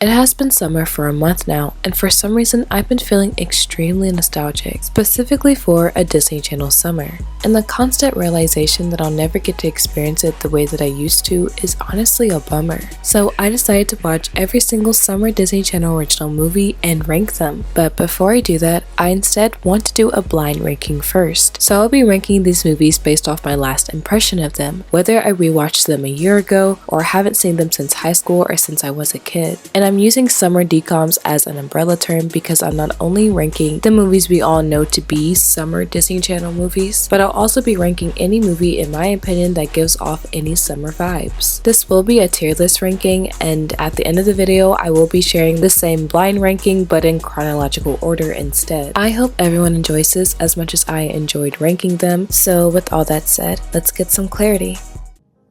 It has been summer for a month now, and for some reason I've been feeling extremely nostalgic, specifically for a Disney Channel summer. And the constant realization that I'll never get to experience it the way that I used to is honestly a bummer. So I decided to watch every single summer Disney Channel original movie and rank them. But before I do that, I instead want to do a blind ranking first. So I'll be ranking these movies based off my last impression of them, whether I rewatched them a year ago or haven't seen them since high school or since I was a kid. And I'm using summer Dcoms as an umbrella term because I'm not only ranking the movies we all know to be summer Disney Channel movies, but I'll also be ranking any movie in my opinion that gives off any summer vibes. This will be a tier list ranking, and at the end of the video I will be sharing the same blind ranking but in chronological order instead. I hope everyone enjoys this as much as I enjoyed ranking them, so with all that said, let's get some clarity.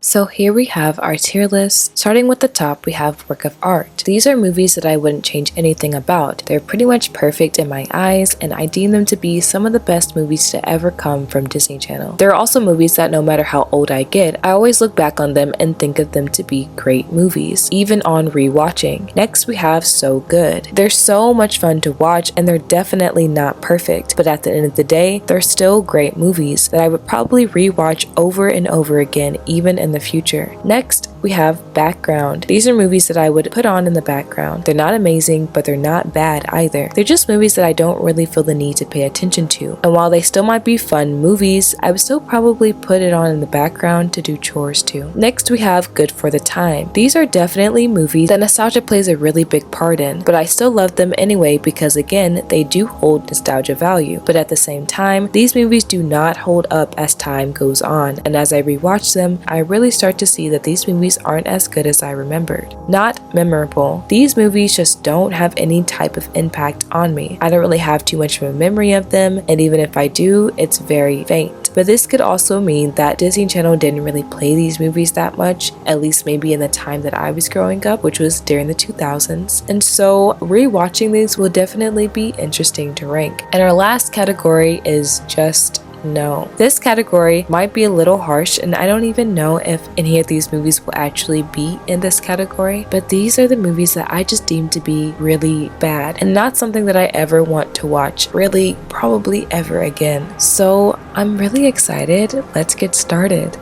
So here we have our tier list. Starting with the top, we have work of art. These are movies that I wouldn't change anything about. They're pretty much perfect in my eyes, and I deem them to be some of the best movies to ever come from Disney Channel. There are also movies that no matter how old I get, I always look back on them and think of them to be great movies, even on rewatching. Next, we have So Good. They're so much fun to watch, and they're definitely not perfect, but at the end of the day, they're still great movies that I would probably rewatch over and over again, even in the future. Next, we have Background. These are movies that I would put on in the background. They're not amazing, but they're not bad either. They're just movies that I don't really feel the need to pay attention to. And while they still might be fun movies, I would still probably put it on in the background to do chores to. Next, we have Good for the Time. These are definitely movies that nostalgia plays a really big part in, but I still love them anyway because again, they do hold nostalgia value. But at the same time, these movies do not hold up as time goes on, and as I rewatch them, I really start to see that these movies aren't as good as I remembered. Not memorable. These movies just don't have any type of impact on me. I don't really have too much of a memory of them, and even if I do, it's very faint. But this could also mean that Disney Channel didn't really play these movies that much, at least maybe in the time that I was growing up, which was during the 2000s. And so rewatching these will definitely be interesting to rank. And our last category is just no. This category might be a little harsh, and I don't even know if any of these movies will actually be in this category, but these are the movies that I just deem to be really bad and not something that I ever want to watch, really, probably ever again. So I'm really excited. Let's get started.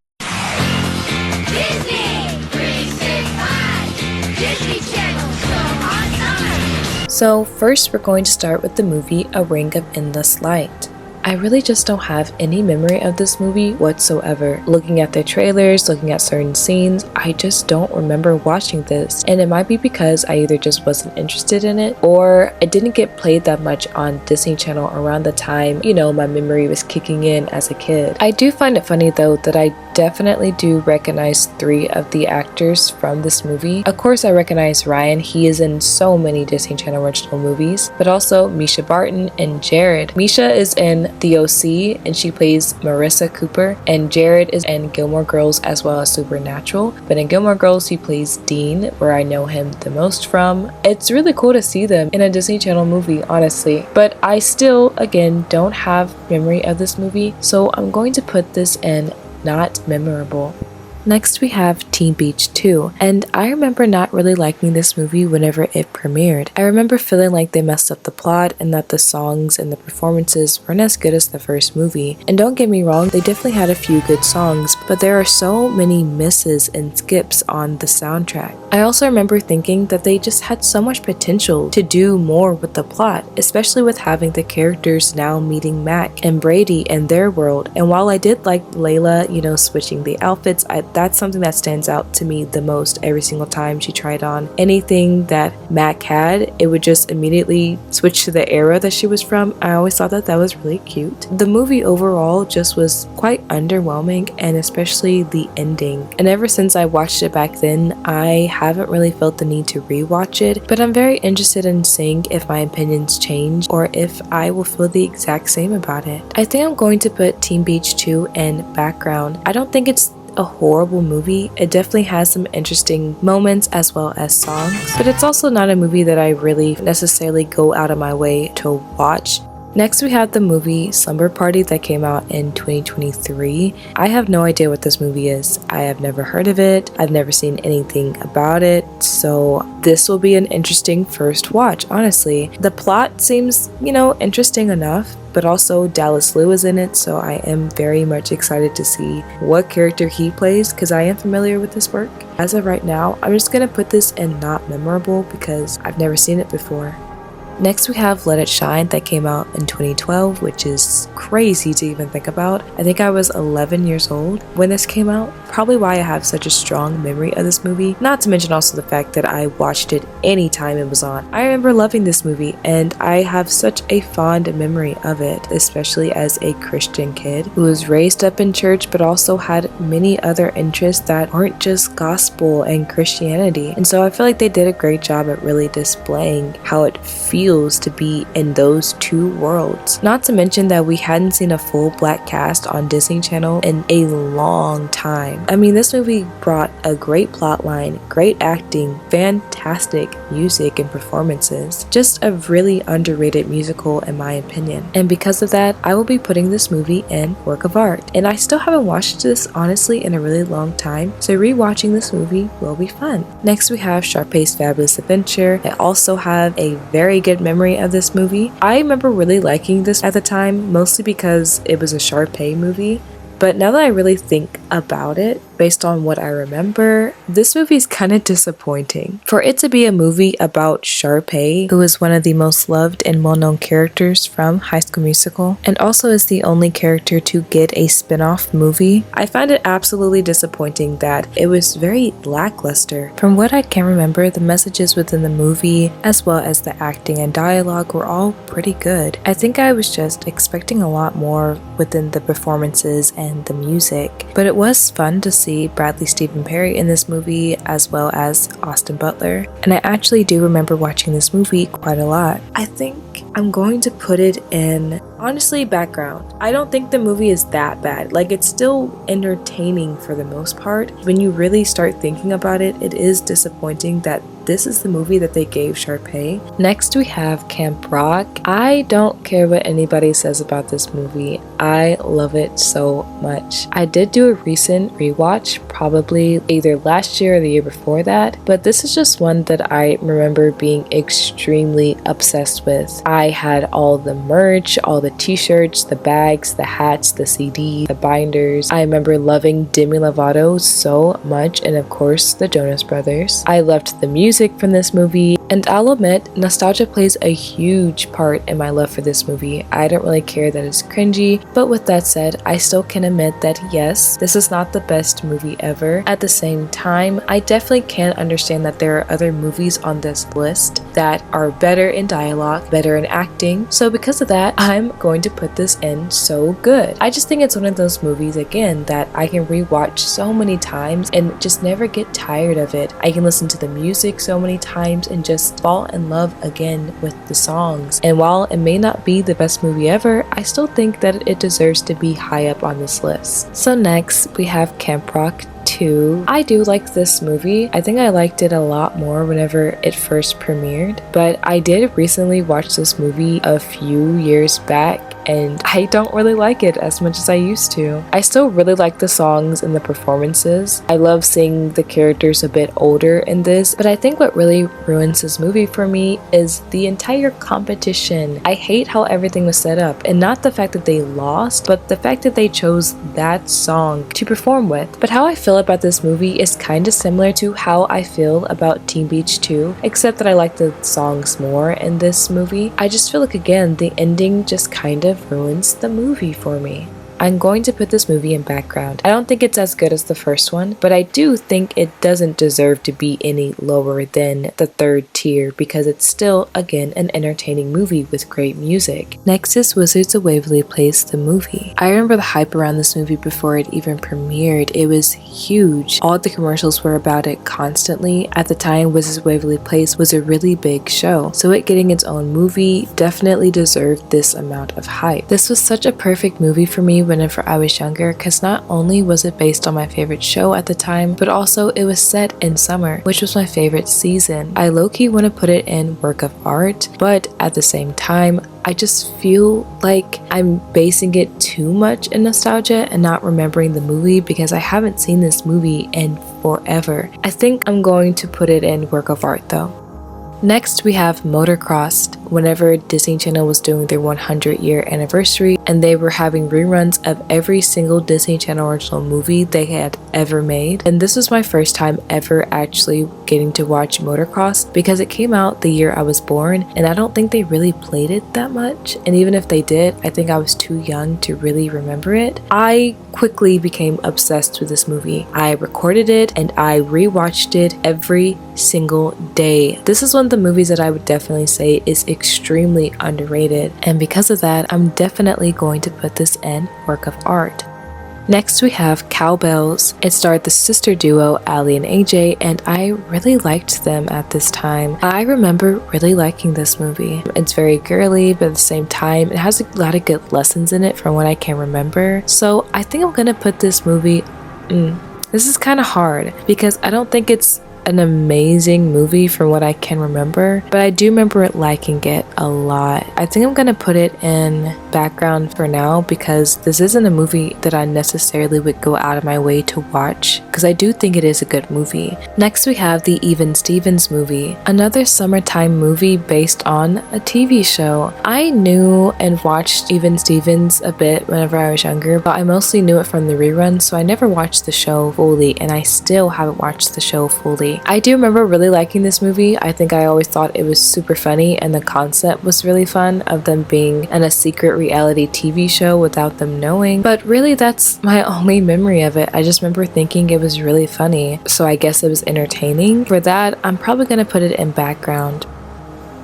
So first we're going to start with the movie A Ring of Endless Light. I really just don't have any memory of this movie whatsoever. Looking at the trailers, looking at certain scenes, I just don't remember watching this. And it might be because I either just wasn't interested in it or it didn't get played that much on Disney Channel around the time, my memory was kicking in as a kid. I do find it funny though that I definitely do recognize 3 of the actors from this movie. Of course I recognize Ryan, he is in so many Disney Channel original movies, but also Misha Barton and Jared. Misha is in The OC and she plays Marissa Cooper, and Jared is in Gilmore Girls as well as Supernatural, but in Gilmore Girls he plays Dean, where I know him the most from. It's really cool to see them in a Disney Channel movie, honestly, but I still again don't have memory of this movie, so I'm going to put this in not memorable. Next we have Teen Beach 2, and I remember not really liking this movie whenever it premiered. I remember feeling like they messed up the plot and that the songs and the performances weren't as good as the first movie. And don't get me wrong, they definitely had a few good songs, but there are so many misses and skips on the soundtrack. I also remember thinking that they just had so much potential to do more with the plot, especially with having the characters now meeting Mac and Brady in their world. And while I did like Layla, switching the outfits, that's something that stands out to me the most. Every single time she tried on anything that Mac had, it would just immediately switch to the era that she was from. I always thought that was really cute. The movie overall just was quite underwhelming, and especially the ending. And ever since I watched it back then, I haven't really felt the need to rewatch it, but I'm very interested in seeing if my opinions change or if I will feel the exact same about it. I think I'm going to put Teen Beach 2 in background. I don't think it's a horrible movie. It definitely has some interesting moments as well as songs, but it's also not a movie that I really necessarily go out of my way to watch. Next we have the movie Slumber Party that came out in 2023. I have no idea what this movie is. I have never heard of it. I've never seen anything about it. So this will be an interesting first watch, honestly. The plot seems, interesting enough, but also Dallas Liu is in it, so I am very much excited to see what character he plays because I am familiar with this work. As of right now, I'm just gonna put this in not memorable because I've never seen it before. Next we have Let It Shine that came out in 2012, which is crazy to even think about. I think I was 11 years old when this came out, probably why I have such a strong memory of this movie, not to mention also the fact that I watched it anytime it was on. I remember loving this movie and I have such a fond memory of it, especially as a Christian kid who was raised up in church but also had many other interests that aren't just gospel and Christianity. And so I feel like they did a great job at really displaying how it feels to be in those two worlds. Not to mention that we hadn't seen a full black cast on Disney Channel in a long time. I mean, this movie brought a great plot line, great acting, fantastic music and performances. Just a really underrated musical in my opinion. And because of that, I will be putting this movie in work of art. And I still haven't watched this honestly in a really long time, so rewatching this movie will be fun. Next we have Sharpay's Fabulous Adventure. I also have a very good memory of this movie. I remember really liking this at the time, mostly because it was a Sharpay movie. But now that I really think about it, based on what I remember, this movie is kind of disappointing. For it to be a movie about Sharpay, who is one of the most loved and well-known characters from High School Musical, and also is the only character to get a spin-off movie, I find it absolutely disappointing that it was very lackluster. From what I can remember, the messages within the movie, as well as the acting and dialogue, were all pretty good. I think I was just expecting a lot more within the performances and the music, but it was fun to see Bradley Stephen Perry in this movie as well as Austin Butler, and I actually do remember watching this movie quite a lot. I think I'm going to put it in, honestly, background. I don't think the movie is that bad. Like, it's still entertaining for the most part. When you really start thinking about it, it is disappointing that this is the movie that they gave Sharpay. Next we have Camp Rock. I don't care what anybody says about this movie. I love it so much. I did do a recent rewatch, probably either last year or the year before that, but this is just one that I remember being extremely obsessed with. I had all the merch, all the t-shirts, the bags, the hats, the CD, the binders. I remember loving Demi Lovato so much, and of course the Jonas Brothers. I loved the music from this movie, and I'll admit, nostalgia plays a huge part in my love for this movie. I don't really care that it's cringy, but with that said, I still can admit that yes, this is not the best movie ever. At the same time, I definitely can understand that there are other movies on this list that are better in dialogue, better in acting, so because of that, I'm going to put this in so good. I just think it's one of those movies, again, that I can rewatch so many times and just never get tired of it. I can listen to the music so many times and just fall in love again with the songs. And while it may not be the best movie ever, I still think that it deserves to be high up on this list. So next, we have Camp Rock 2. I do like this movie. I think I liked it a lot more whenever it first premiered, but I did recently watch this movie a few years back and I don't really like it as much as I used to. I still really like the songs and the performances. I love seeing the characters a bit older in this, but I think what really ruins this movie for me is the entire competition. I hate how everything was set up, and not the fact that they lost, but the fact that they chose that song to perform with. But how I feel about this movie is kind of similar to how I feel about Teen Beach 2, except that I like the songs more in this movie. I just feel like, again, the ending just kind of ruins the movie for me. I'm going to put this movie in background. I don't think it's as good as the first one, but I do think it doesn't deserve to be any lower than the third tier because it's still, again, an entertaining movie with great music. Next is Wizards of Waverly Place, the movie. I remember the hype around this movie before it even premiered. It was huge. All the commercials were about it constantly. At the time, Wizards of Waverly Place was a really big show, so it getting its own movie definitely deserved this amount of hype. This was such a perfect movie for me whenever I was younger, because not only was it based on my favorite show at the time, but also it was set in summer, which was my favorite season. I low-key want to put it in work of art, but at the same time, I just feel like I'm basing it too much in nostalgia and not remembering the movie because I haven't seen this movie in forever. I think I'm going to put it in work of art though. Next, we have Motorcrossed. Whenever Disney Channel was doing their 100-year anniversary and they were having reruns of every single Disney Channel original movie they had ever made. And this was my first time ever actually getting to watch Motorcrossed because it came out the year I was born and I don't think they really played it that much. And even if they did, I think I was too young to really remember it. I quickly became obsessed with this movie. I recorded it and I rewatched it every single day. This is one of the movies that I would definitely say is extremely underrated, and because of that, I'm definitely going to put this in work of art. Next, we have Cowbells. It starred the sister duo Ali and AJ, and I really liked them at this time. I remember really liking this movie. It's very girly, but at the same time, it has a lot of good lessons in it from what I can remember. So I think I'm gonna put this movie, this is kind of hard because I don't think it's an amazing movie from what I can remember, but I do remember liking it a lot. I think I'm gonna put it in background for now because this isn't a movie that I necessarily would go out of my way to watch because I do think it is a good movie. Next, we have the Even Stevens movie, another summertime movie based on a TV show. I knew and watched Even Stevens a bit whenever I was younger, but I mostly knew it from the reruns, so I never watched the show fully, and I still haven't watched the show fully. I do remember really liking this movie. I think I always thought it was super funny and the concept was really fun of them being in a secret reality TV show without them knowing, but really that's my only memory of it. I just remember thinking it was really funny, so I guess it was entertaining. For that, I'm probably gonna put it in background.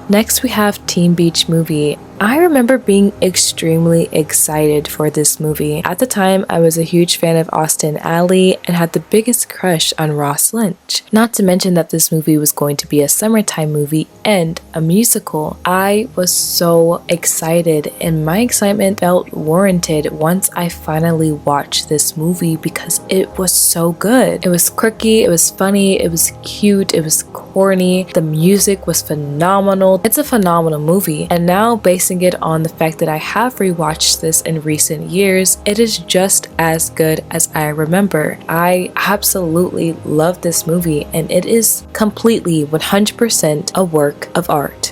Next, we have Teen Beach Movie. I remember being extremely excited for this movie. At the time, I was a huge fan of Austin Alley and had the biggest crush on Ross Lynch. Not to mention that this movie was going to be a summertime movie and a musical. I was so excited, and my excitement felt warranted once I finally watched this movie because it was so good. It was quirky, it was funny, it was cute, it was corny, the music was phenomenal. It's a phenomenal movie, and now basing it on the fact that I have rewatched this in recent years, it is just as good as I remember. I absolutely love this movie, and it is completely 100% a work of art.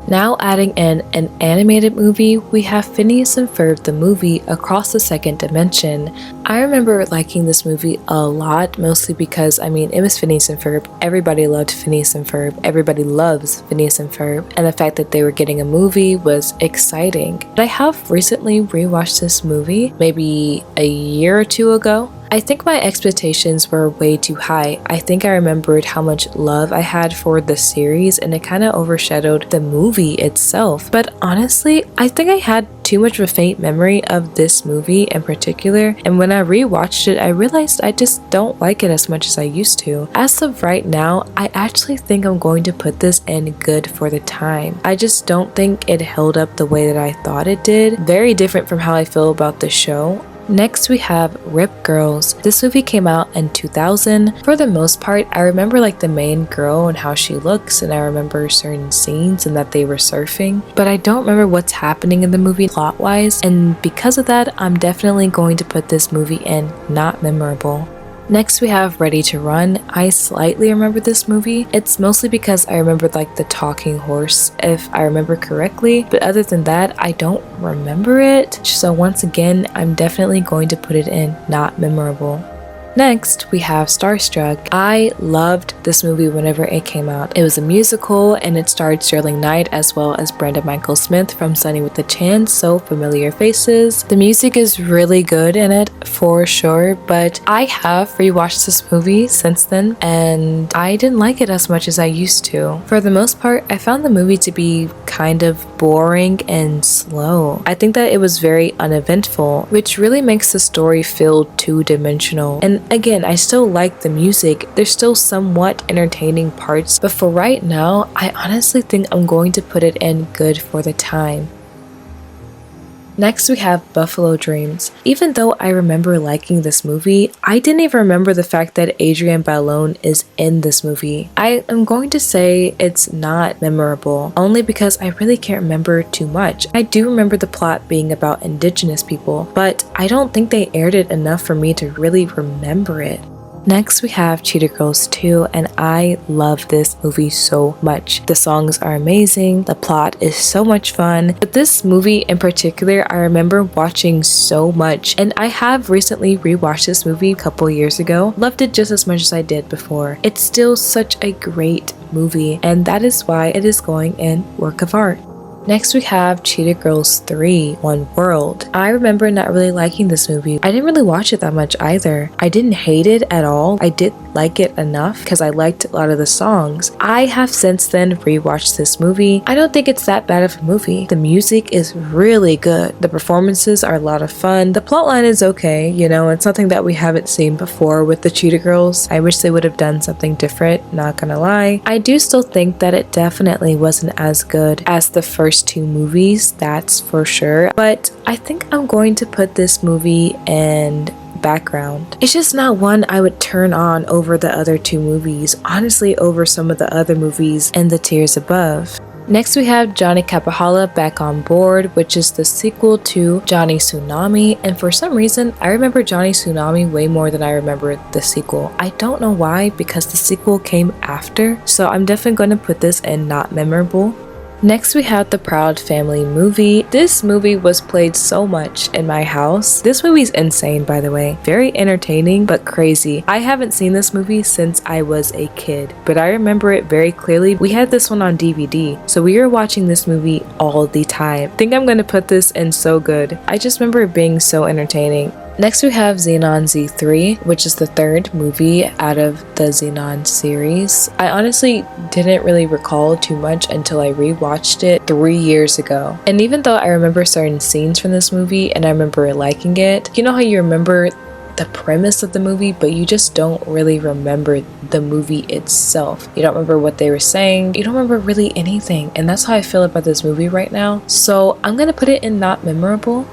Now adding in an animated movie, we have Phineas and Ferb the movie Across the Second Dimension. I remember liking this movie a lot, mostly because, it was Phineas and Ferb. Everybody loved Phineas and Ferb. Everybody loves Phineas and Ferb. And the fact that they were getting a movie was exciting. I have recently rewatched this movie, maybe a year or two ago. I think my expectations were way too high. I think I remembered how much love I had for the series and it kind of overshadowed the movie itself. But honestly, I think I had too much of a faint memory of this movie in particular, and when I rewatched it, I realized I just don't like it as much as I used to. As of right now, I actually think I'm going to put this in good for the time. I just don't think it held up the way that I thought it did. Very different from how I feel about the show. Next, we have Rip Girls. This movie came out in 2000. For the most part, I remember the main girl and how she looks, and I remember certain scenes and that they were surfing, but I don't remember what's happening in the movie plot-wise, and because of that, I'm definitely going to put this movie in not memorable. Next, we have Ready to Run. I slightly remember this movie. It's mostly because I remember the talking horse, if I remember correctly, but other than that, I don't remember it. So once again, I'm definitely going to put it in not memorable. Next, we have Starstruck. I loved this movie whenever it came out. It was a musical and it starred Sterling Knight as well as Brenda Michael Smith from Sunny with a Chance, so familiar faces. The music is really good in it for sure, but I have rewatched this movie since then and I didn't like it as much as I used to. For the most part, I found the movie to be kind of boring and slow. I think that it was very uneventful, which really makes the story feel two-dimensional. And again, I still like the music. There's still somewhat entertaining parts, but for right now, I honestly think I'm going to put it in good for the time. Next we have Buffalo Dreams. Even though I remember liking this movie, I didn't even remember the fact that Adrienne Bailon is in this movie. I am going to say it's not memorable, only because I really can't remember too much. I do remember the plot being about indigenous people, but I don't think they aired it enough for me to really remember it. Next we have Cheetah Girls 2, and I love this movie so much. The songs are amazing, the plot is so much fun, but this movie in particular I remember watching so much, and I have recently rewatched this movie a couple years ago. Loved it just as much as I did before. It's still such a great movie, and that is why it is going in Work of Art. Next we have Cheetah Girls 3, One World. I remember not really liking this movie. I didn't really watch it that much either. I didn't hate it at all. I did like it enough because I liked a lot of the songs. I have since then rewatched this movie. I don't think it's that bad of a movie. The music is really good. The performances are a lot of fun. The plotline is okay, you know, it's something that we haven't seen before with the Cheetah Girls. I wish they would have done something different, not gonna lie. I do still think that it definitely wasn't as good as the first two movies, that's for sure, but I think I'm going to put this movie in background. It's just not one I would turn on over the other two movies, honestly over some of the other movies and the tiers above. Next we have Johnny Kapahala Back on Board, which is the sequel to Johnny Tsunami, and for some reason I remember Johnny Tsunami way more than I remember the sequel. I don't know why, because the sequel came after, so I'm definitely going to put this in not memorable. Next we have the Proud Family movie. This movie was played so much in my house. This movie's insane, by the way. Very entertaining, but crazy. I haven't seen this movie since I was a kid, but I remember it very clearly. We had this one on DVD, so we were watching this movie all the time. I think I'm gonna put this in so good. I just remember it being so entertaining. Next we have Zenon Z3, which is the third movie out of the Zenon series. I honestly didn't really recall too much until I rewatched it 3 years ago. And even though I remember certain scenes from this movie and I remember liking it, you know how you remember the premise of the movie, but you just don't really remember the movie itself. You don't remember what they were saying. You don't remember really anything. And that's how I feel about this movie right now. So I'm gonna put it in not memorable.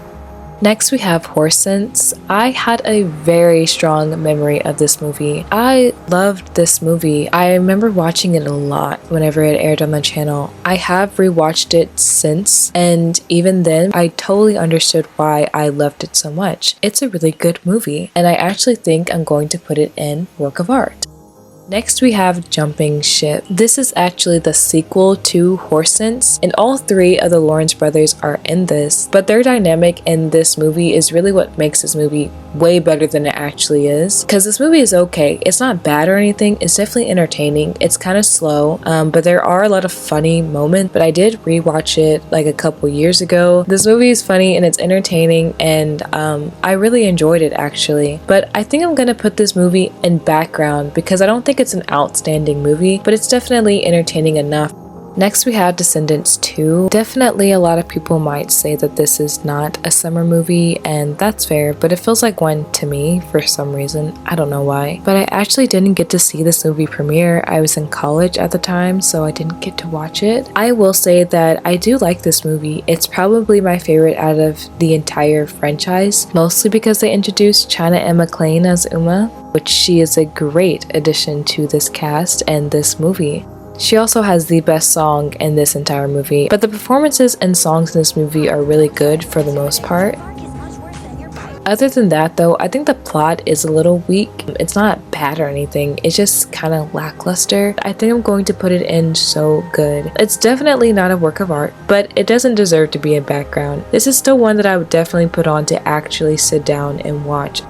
Next we have Horse Sense. I had a very strong memory of this movie. I loved this movie. I remember watching it a lot whenever it aired on the channel. I have rewatched it since, and even then I totally understood why I loved it so much. It's a really good movie, and I actually think I'm going to put it in Work of Art. Next we have Jumping Ship. This is actually the sequel to Horse Sense, and all three of the Lawrence brothers are in this, but their dynamic in this movie is really what makes this movie way better than it actually is, because this movie is okay. It's not bad or anything. It's definitely entertaining. It's kind of slow, but there are a lot of funny moments. But I did rewatch it like a couple years ago. This movie is funny and it's entertaining, and I really enjoyed it actually. But I think I'm gonna put this movie in background because I don't think it's an outstanding movie, but it's definitely entertaining enough. Next we have Descendants 2. Definitely a lot of people might say that this is not a summer movie, and that's fair, but it feels like one to me for some reason. I don't know why. But I actually didn't get to see this movie premiere. I was in college at the time, so I didn't get to watch it. I will say that I do like this movie. It's probably my favorite out of the entire franchise, mostly because they introduced China and McClane as Uma, which she is a great addition to this cast and this movie. She also has the best song in this entire movie, but the performances and songs in this movie are really good for the most part. Other than that though, I think the plot is a little weak. It's not bad or anything, it's just kind of lackluster. I think I'm going to put it in so good. It's definitely not a work of art, but it doesn't deserve to be in background. This is still one that I would definitely put on to actually sit down and watch.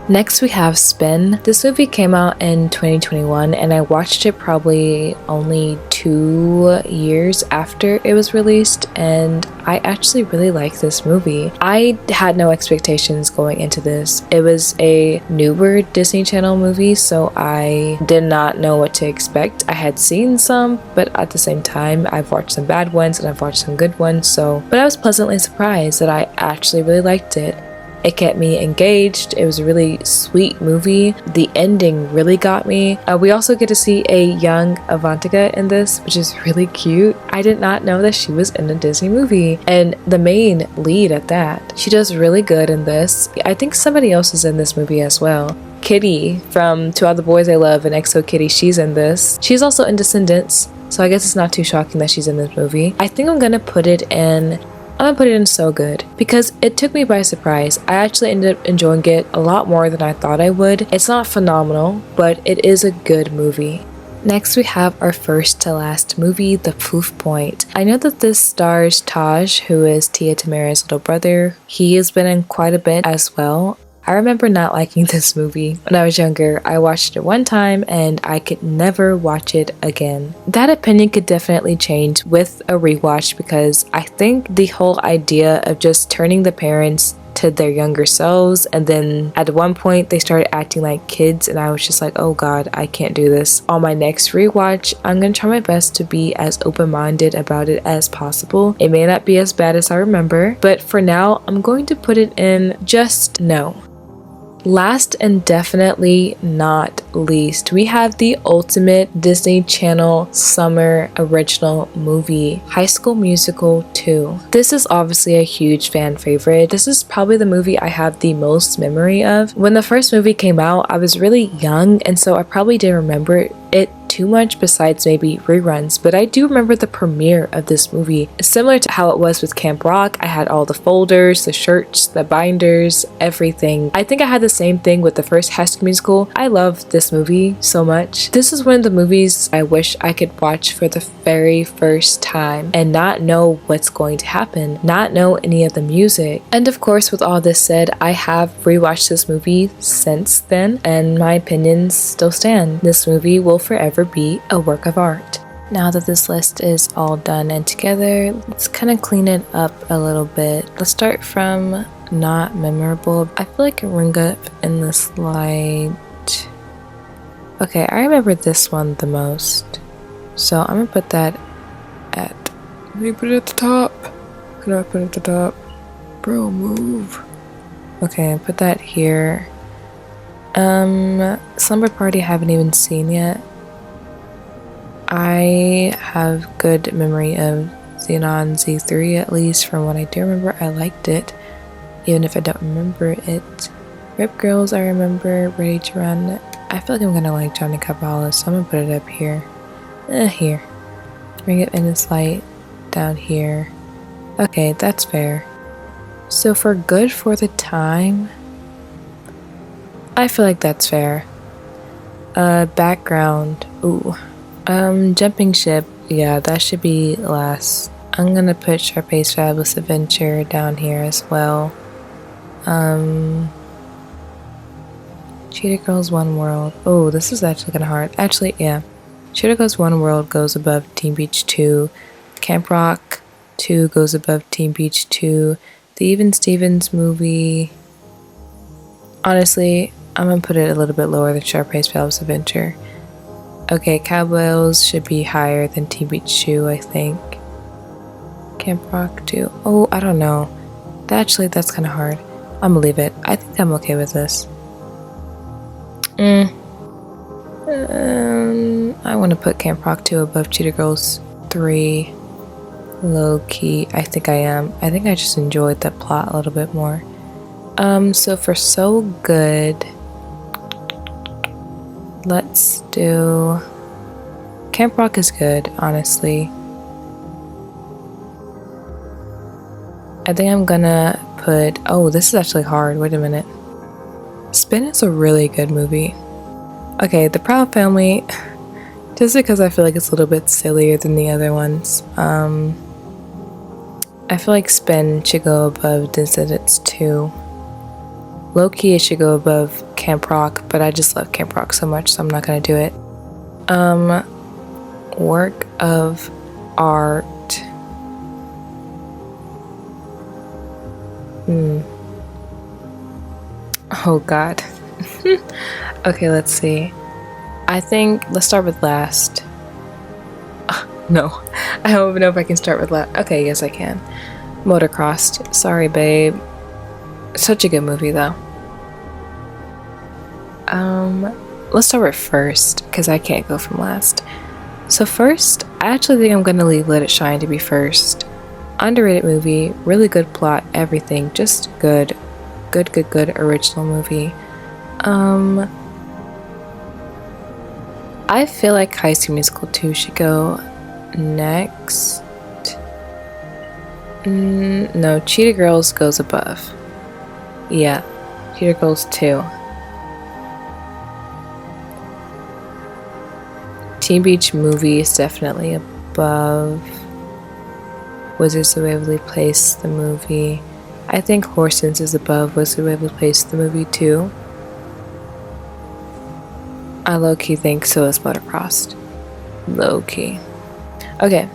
Next we have Spin. This movie came out in 2021 and I watched it probably only 2 years after it was released, and I actually really like this movie. I had no expectations going into this. It was a newer Disney Channel movie, so I did not know what to expect. I had seen some, but at the same time I've watched some bad ones and I've watched some good ones, but I was pleasantly surprised that I actually really liked it. It kept me engaged. It was a really sweet movie. The ending really got me. We also get to see a young Avantika in this, which is really cute. I did not know that she was in a Disney movie, and the main lead at that. She does really good in this. I think somebody else is in this movie as well. Kitty from To All the Boys I Love and XO Kitty, she's in this. She's also in Descendants, so I guess it's not too shocking that she's in this movie. I think I'm gonna put it in So Good because it took me by surprise. I actually ended up enjoying it a lot more than I thought I would. It's not phenomenal, but it is a good movie. Next, we have our first to last movie, The Poof Point. I know that this stars Taj, who is Tia Tamara's little brother. He has been in quite a bit as well. I remember not liking this movie when I was younger. I watched it one time and I could never watch it again. That opinion could definitely change with a rewatch because I think the whole idea of just turning the parents to their younger selves, and then at one point they started acting like kids, and I was just like, oh god, I can't do this. On my next rewatch, I'm gonna try my best to be as open-minded about it as possible. It may not be as bad as I remember, but for now I'm going to put it in just no. Last and definitely not least, we have the ultimate Disney Channel summer original movie, High School Musical 2. This is obviously a huge fan favorite. This is probably the movie I have the most memory of. When the first movie came out, I was really young, and so I probably didn't remember it too much besides maybe reruns, but I do remember the premiere of this movie. Similar to how it was with Camp Rock, I had all the folders, the shirts, the binders, everything. I think I had the same thing with the first High School Musical. I loved this movie so much. This is one of the movies I wish I could watch for the very first time and not know what's going to happen, not know any of the music. And of course, with all this said, I have rewatched this movie since then, and my opinions still stand. This movie will forever be a work of art. Now that this list is all done and together, let's kind of clean it up a little bit. Let's start from not memorable. I feel like Ringa in this light. Okay, I remember this one the most, so I'm gonna put that at. Let me put it at the top. Can I put it at the top? Bro, move. Okay, put that here. Slumber Party I haven't even seen yet. I have good memory of Zenon Z3, at least from what I do remember. I liked it, even if I don't remember it. Rip Girls I remember, Ready to Run. I feel like I'm gonna like Johnny Kapahala, so I'm gonna put it up here. Here. Bring it in this light down here. Okay, that's fair. So for good for the time, I feel like that's fair. Background, ooh. Jumping Ship, yeah, that should be last. I'm gonna put Sharpay's Fabulous Adventure down here as well. Cheetah Girls One World. Oh, this is actually kind of hard. Actually, yeah. Cheetah Girls One World goes above Teen Beach 2. Camp Rock 2 goes above Teen Beach 2. The Even Stevens movie. Honestly, I'm gonna put it a little bit lower than Sharpay's Fabulous Adventure. Okay, Cowbells should be higher than Teen Beach 2, I think. Camp Rock 2. Oh, I don't know. Actually, that's kind of hard. I'm gonna leave it. I think I'm okay with this. I want to put Camp Rock 2 above Cheetah Girls 3. Low key, I think I am. I think I just enjoyed the plot a little bit more. So for So Good, let's do Camp Rock is good, honestly. I think I'm gonna put, oh, this is actually hard, wait a minute. Spin is a really good movie. Okay, The Proud Family, just because I feel like it's a little bit sillier than the other ones. I feel like Spin should go above Descendants 2. Low-key, it should go above Camp Rock, but I just love Camp Rock so much, so I'm not gonna do it. Work of art. Oh god. Okay, let's see. I think, let's start with last. No, I don't even know if I can start with last. Okay, yes I can. Motorcrossed. Sorry, babe. Such a good movie though. Let's start with first, because I can't go from last. So first, I actually think I'm gonna leave Let It Shine to be first. Underrated movie, really good plot, everything, just good original movie. I feel like High School Musical 2 should go next. No, Cheetah Girls goes above. Yeah, Cheetah Girls 2. Teen Beach Movie is definitely above. Wizards of Waverly Place, the movie. I think Horsens is above Wizards of Waverly Place, the movie too. I low-key think so is Motorcrossed. Low-key. Okay.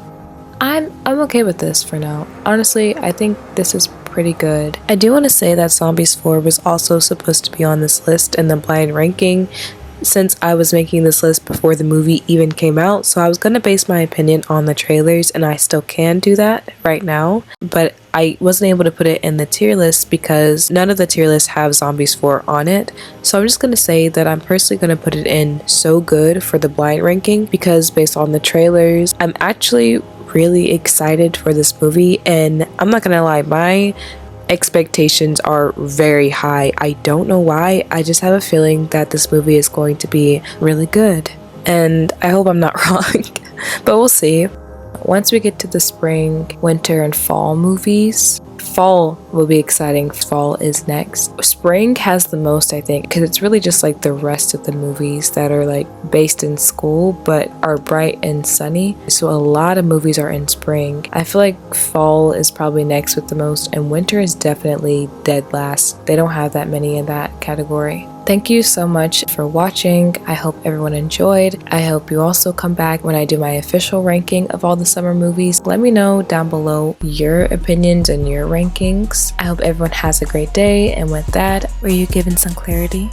I'm okay with this for now. Honestly, I think this is pretty good. I do want to say that Zombies 4 was also supposed to be on this list in the blind ranking, since I was making this list before the movie even came out, so I was gonna base my opinion on the trailers, and I still can do that right now, but I wasn't able to put it in the tier list because none of the tier lists have Zombies 4 on it. So I'm just gonna say that I'm personally gonna put it in So Good for the blind ranking, because based on the trailers, I'm actually really excited for this movie, and I'm not gonna lie, my expectations are very high. I don't know why, I just have a feeling that this movie is going to be really good, and I hope I'm not wrong, but we'll see. Once we get to the spring, winter, and fall movies, fall will be exciting. Fall is next. Spring has the most, I think, because it's really just like the rest of the movies that are like based in school but are bright and sunny. So a lot of movies are in spring. I feel like fall is probably next with the most, and winter is definitely dead last. They don't have that many in that category. Thank you so much for watching. I hope everyone enjoyed. I hope you also come back when I do my official ranking of all the summer movies. Let me know down below your opinions and your rankings. I hope everyone has a great day, and with that, were you given some clarity?